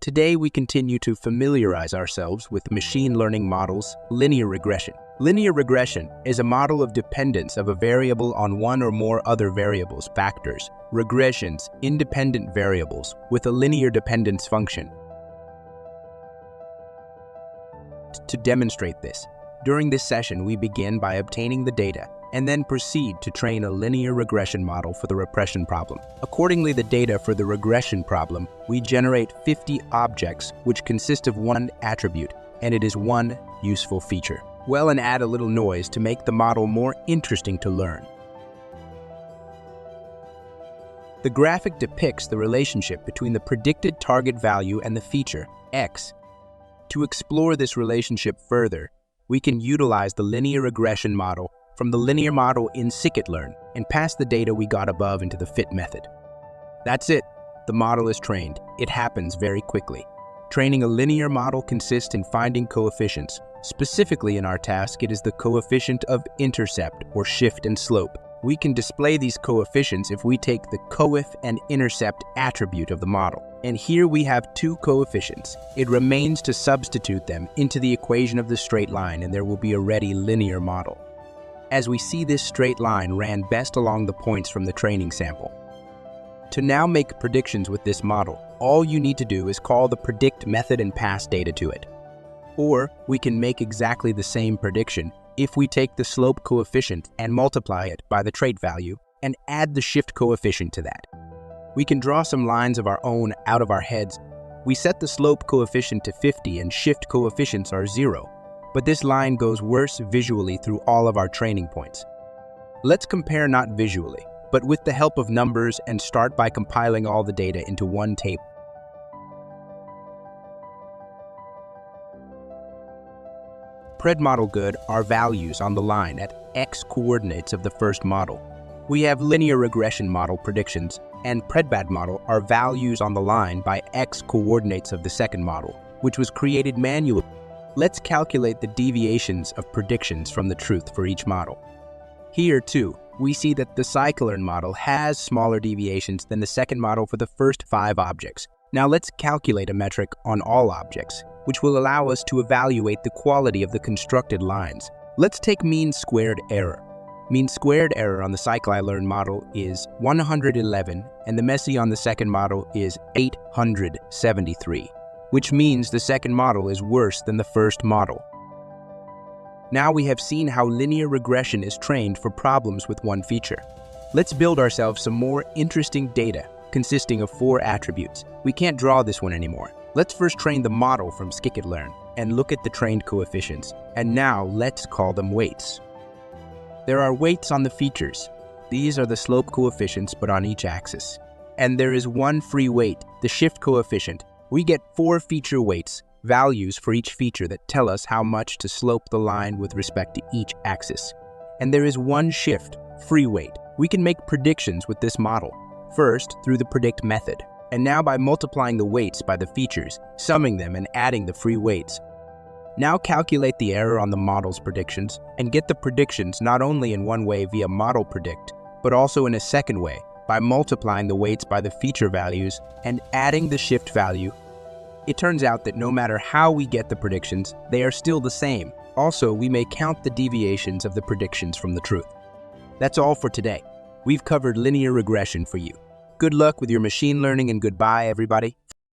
Today we continue to familiarize ourselves with machine learning models, linear regression. Linear regression is a model of dependence of a variable on one or more other variables, factors, regressions, independent variables, with a linear dependence function. To demonstrate this, during this session we begin by obtaining the data and then proceed to train a linear regression model for the regression problem. Accordingly, the data for the regression problem, we generate 50 objects which consist of one attribute, and it is one useful feature. And add a little noise to make the model more interesting to learn. The graphic depicts the relationship between the predicted target value and the feature, x. To explore this relationship further, we can utilize the linear regression model from the linear model in scikit-learn and pass the data we got above into the fit method. That's it. The model is trained. It happens very quickly. Training a linear model consists in finding coefficients. Specifically in our task, it is the coefficient of intercept or shift and slope. We can display these coefficients if we take the coef and intercept attribute of the model. And here we have two coefficients. It remains to substitute them into the equation of the straight line, and there will be a ready linear model. As we see, this straight line ran best along the points from the training sample. To now make predictions with this model, all you need to do is call the predict method and pass data to it. Or we can make exactly the same prediction if we take the slope coefficient and multiply it by the trait value and add the shift coefficient to that. We can draw some lines of our own out of our heads. We set the slope coefficient to 50 and shift coefficients are 0. But this line goes worse visually through all of our training points. Let's compare not visually, but with the help of numbers and start by compiling all the data into one table. Pred model good are values on the line at x coordinates of the first model. We have linear regression model predictions, and predbad model are values on the line by x coordinates of the second model, which was created manually. Let's calculate the deviations of predictions from the truth for each model. Here, too, we see that the scikit-learn model has smaller deviations than the second model for the first 5 objects. Now let's calculate a metric on all objects, which will allow us to evaluate the quality of the constructed lines. Let's take mean squared error. Mean squared error on the scikit-learn model is 111, and the MESI on the second model is 873. Which means the second model is worse than the first model. Now we have seen how linear regression is trained for problems with one feature. Let's build ourselves some more interesting data consisting of 4 attributes. We can't draw this one anymore. Let's first train the model from scikit-learn and look at the trained coefficients. And now let's call them weights. There are weights on the features. These are the slope coefficients but on each axis. And there is one free weight, the shift coefficient. We get 4 feature weights, values for each feature that tell us how much to slope the line with respect to each axis. And there is one shift, free weight. We can make predictions with this model, first through the predict method, and now by multiplying the weights by the features, summing them and adding the free weights. Now calculate the error on the model's predictions and get the predictions not only in one way via model predict, but also in a second way, by multiplying the weights by the feature values and adding the shift value. It turns out that no matter how we get the predictions, they are still the same. Also, we may count the deviations of the predictions from the truth. That's all for today. We've covered linear regression for you. Good luck with your machine learning and goodbye, everybody.